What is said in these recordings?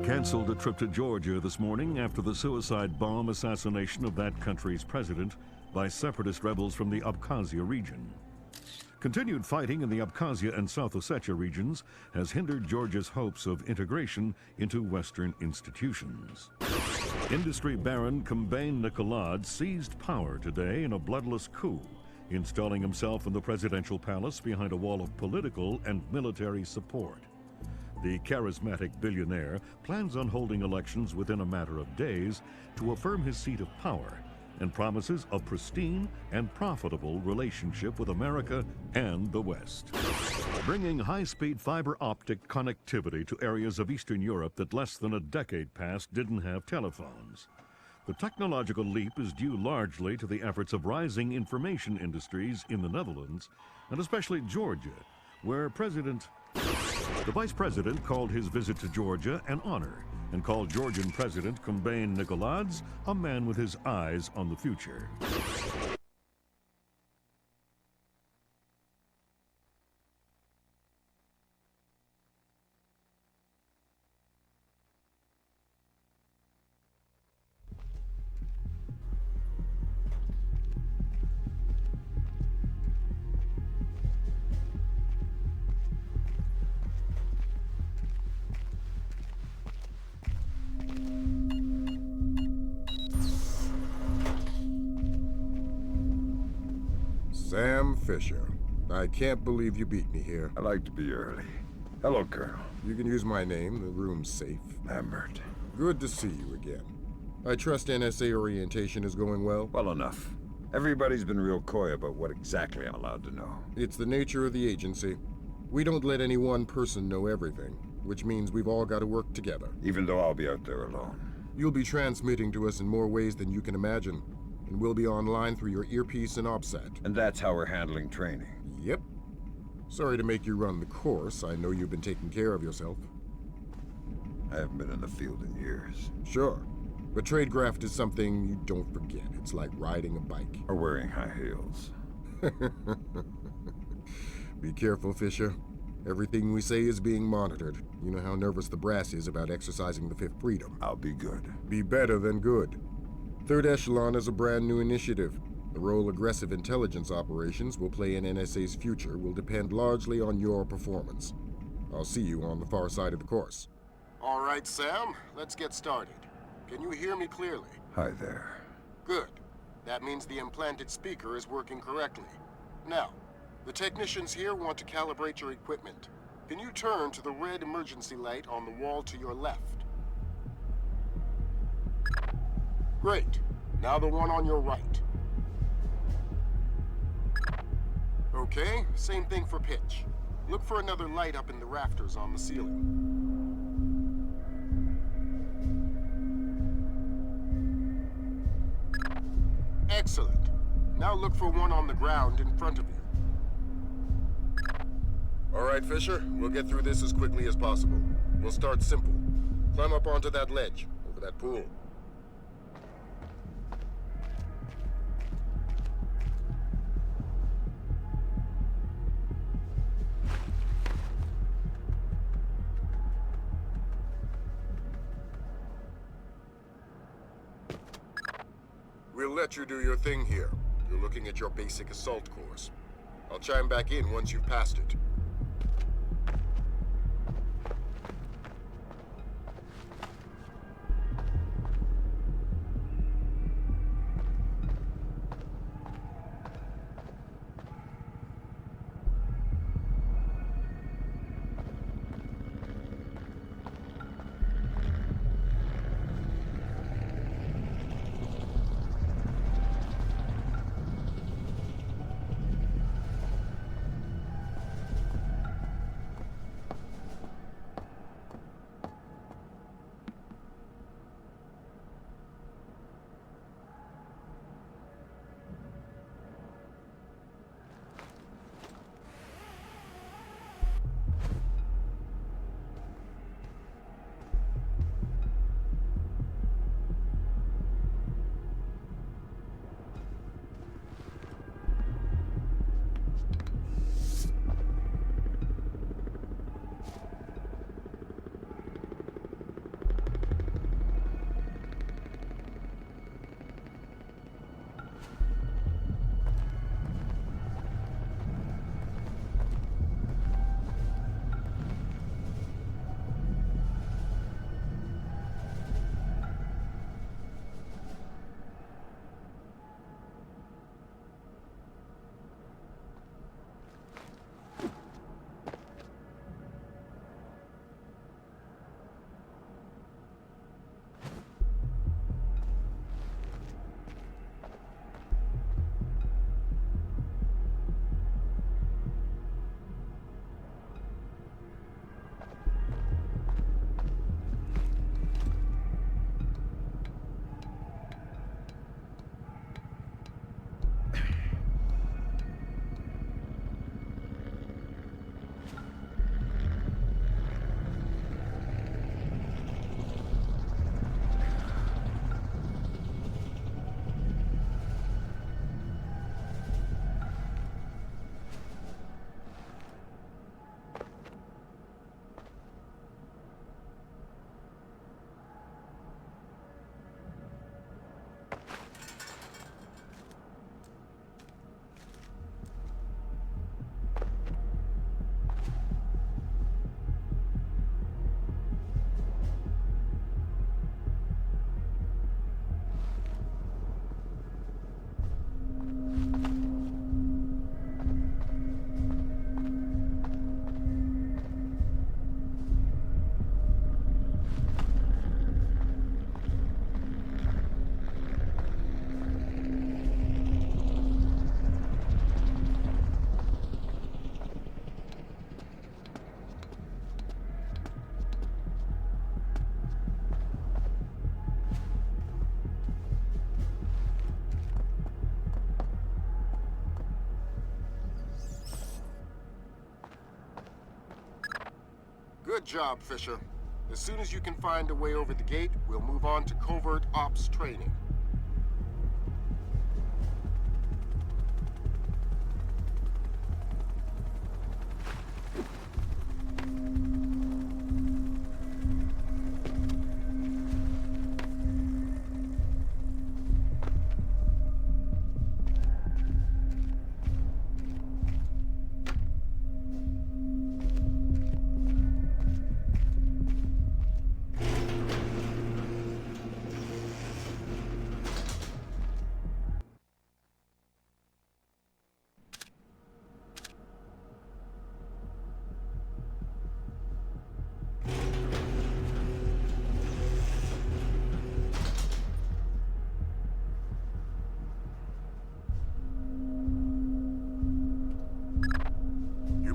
canceled a trip to Georgia this morning after the suicide bomb assassination of that country's president by separatist rebels from the Abkhazia region. Continued fighting in the Abkhazia and South Ossetia regions has hindered Georgia's hopes of integration into Western institutions. Industry baron Kombain Nikolad seized power today in a bloodless coup, installing himself in the presidential palace behind a wall of political and military support. The charismatic billionaire plans on holding elections within a matter of days to affirm his seat of power and promises a pristine and profitable relationship with America and the West. Bringing high-speed fiber optic connectivity to areas of Eastern Europe that less than a decade past didn't have telephones. The technological leap is due largely to the efforts of rising information industries in the Netherlands, and especially Georgia, where the Vice President called his visit to Georgia an honor and called Georgian President Kombain Nikolads a man with his eyes on the future. Sam Fisher. I can't believe you beat me here. I like to be early. Hello, Colonel. You can use my name. The room's safe. Lambert. Good to see you again. I trust NSA orientation is going well? Well enough. Everybody's been real coy about what exactly I'm allowed to know. It's the nature of the agency. We don't let any one person know everything, which means we've all got to work together. Even though I'll be out there alone. You'll be transmitting to us in more ways than you can imagine. And we'll be online through your earpiece and OPSAT. And that's how we're handling training. Yep. Sorry to make you run the course. I know you've been taking care of yourself. I haven't been in the field in years. Sure. But tradecraft is something you don't forget. It's like riding a bike. Or wearing high heels. Be careful, Fisher. Everything we say is being monitored. You know how nervous the brass is about exercising the Fifth Freedom. I'll be good. Be better than good. Third Echelon is a brand new initiative. The role aggressive intelligence operations will play in NSA's future will depend largely on your performance. I'll see you on the far side of the course. All right, Sam, let's get started. Can you hear me clearly? Hi there. Good. That means the implanted speaker is working correctly. Now, the technicians here want to calibrate your equipment. Can you turn to the red emergency light on the wall to your left? Great. Now the one on your right. Okay, same thing for pitch. Look for another light up in the rafters on the ceiling. Excellent. Now look for one on the ground in front of you. All right, Fisher. We'll get through this as quickly as possible. We'll start simple. Climb up onto that ledge, over that pool. We'll let you do your thing here. You're looking at your basic assault course. I'll chime back in once you've passed it. Good job, Fisher. As soon as you can find a way over the gate, we'll move on to covert ops training.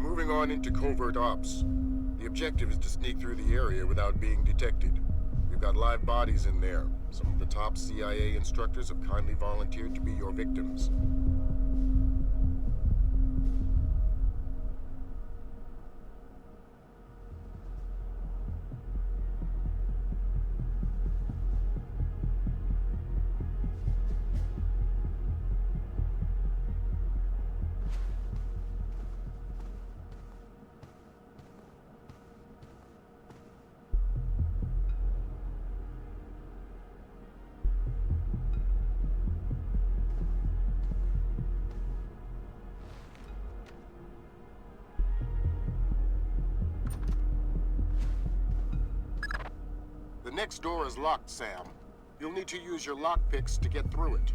Moving on into covert ops. The objective is to sneak through the area without being detected. We've got live bodies in there. Some of the top CIA instructors have kindly volunteered to be your victims. The next door is locked, Sam. You'll need to use your lockpicks to get through it.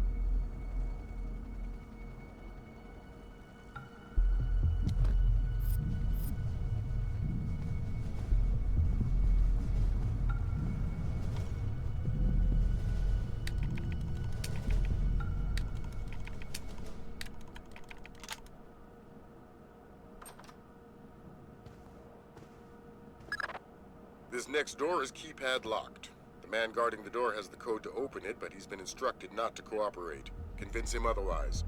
This next door is keypad locked. The man guarding the door has the code to open it, but he's been instructed not to cooperate. Convince him otherwise.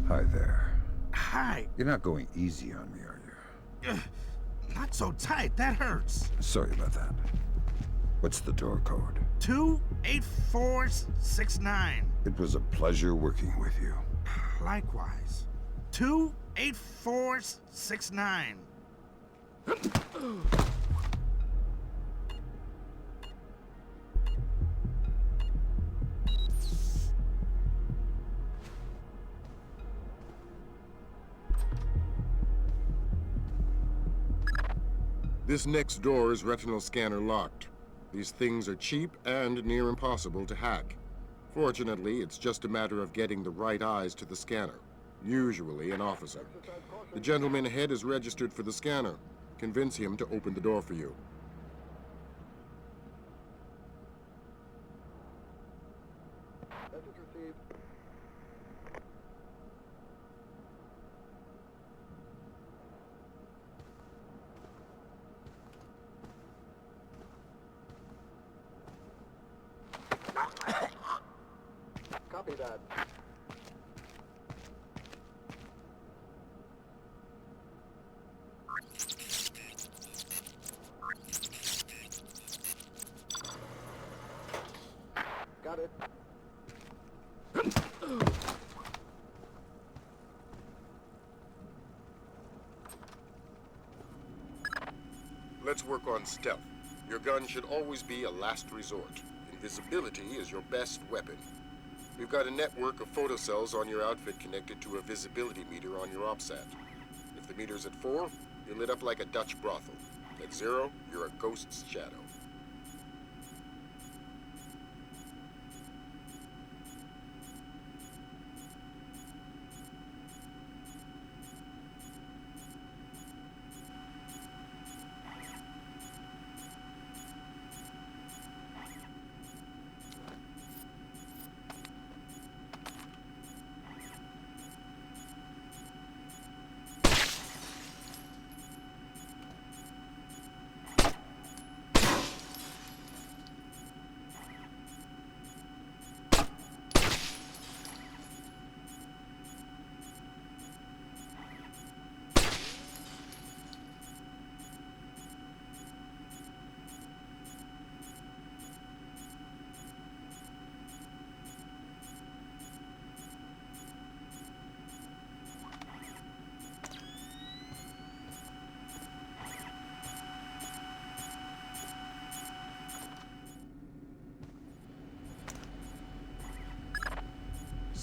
Hi there. Hi. You're not going easy on me, are you? Not so tight. That hurts. Sorry about that. What's the door code? 28469. It was a pleasure working with you. Likewise. 28469. This next door is retinal scanner locked. These things are cheap and near impossible to hack. Fortunately, it's just a matter of getting the right eyes to the scanner, usually an officer. The gentleman ahead is registered for the scanner. Convince him to open the door for you. Copy that. Got it. Let's work on stealth. Your gun should always be a last resort. Invisibility is your best weapon. We've got a network of photocells on your outfit connected to a visibility meter on your OPSAT. If the meter's at 4, you're lit up like a Dutch brothel. At 0, you're a ghost's shadow.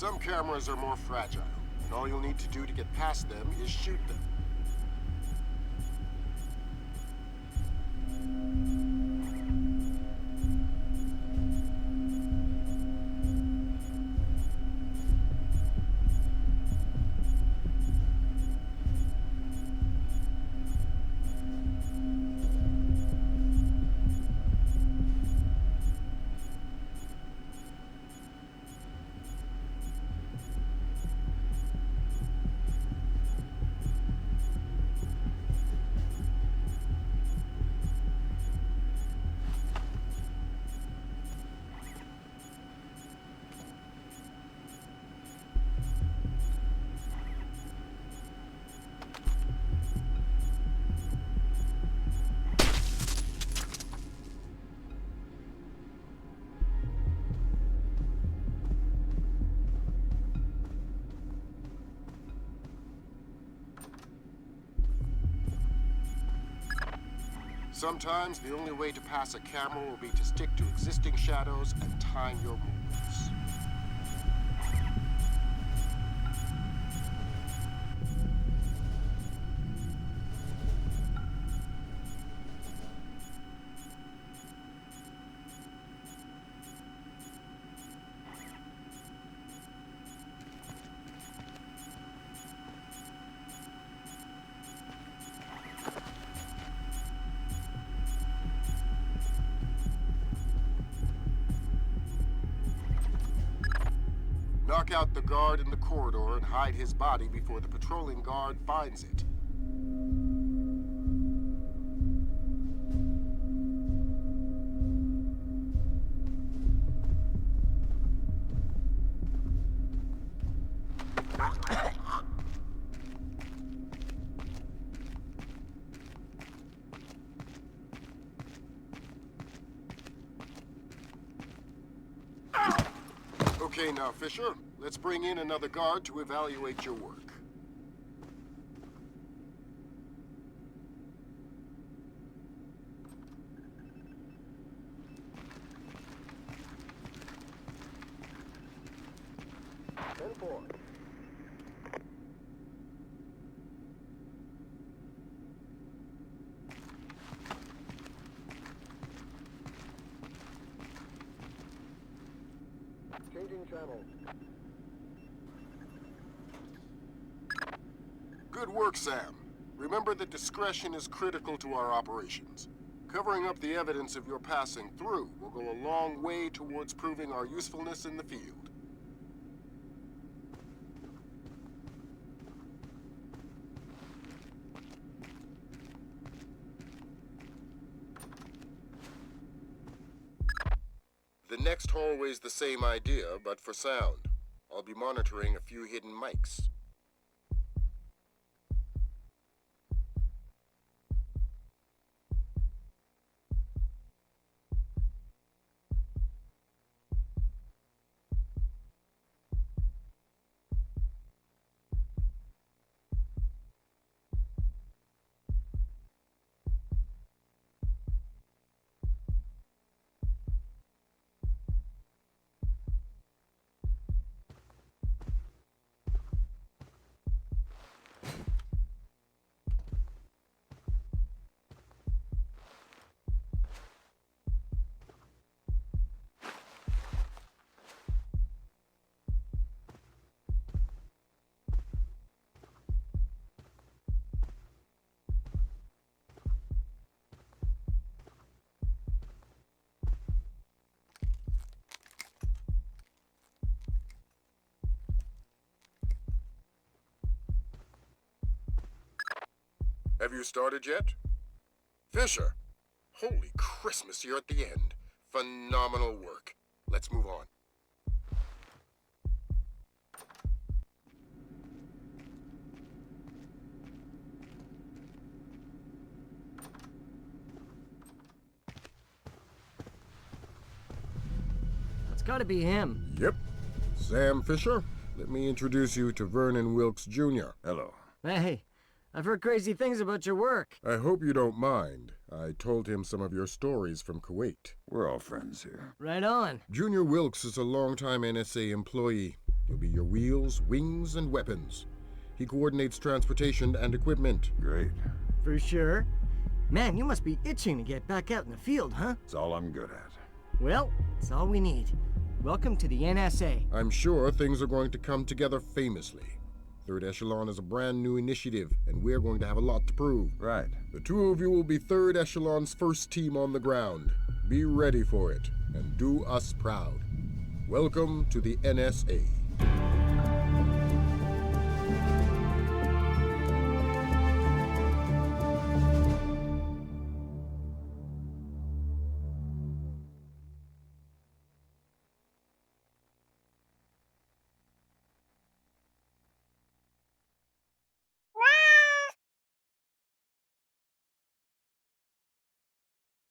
Some cameras are more fragile, and all you'll need to do to get past them is shoot them. Sometimes the only way to pass a camera will be to stick to existing shadows and time your movements. Knock out the guard in the corridor and hide his body before the patrolling guard finds it. Okay now, Fisher. Let's bring in another guard to evaluate your work. Ten four. Changing channels. Good work, Sam. Remember that discretion is critical to our operations. Covering up the evidence of your passing through will go a long way towards proving our usefulness in the field. The next hallway's the same idea, but for sound. I'll be monitoring a few hidden mics. Have you started yet? Fisher! Holy Christmas, you're at the end. Phenomenal work. Let's move on. It's gotta be him. Yep. Sam Fisher, let me introduce you to Vernon Wilkes Jr. Hello. Hey, I've heard crazy things about your work. I hope you don't mind. I told him some of your stories from Kuwait. We're all friends here. Right on. Junior Wilkes is a longtime NSA employee. He'll be your wheels, wings, and weapons. He coordinates transportation and equipment. Great. For sure. Man, you must be itching to get back out in the field, huh? It's all I'm good at. Well, it's all we need. Welcome to the NSA. I'm sure things are going to come together famously. Third Echelon is a brand new initiative, and we're going to have a lot to prove. Right. The two of you will be Third Echelon's first team on the ground. Be ready for it, and do us proud. Welcome to the NSA.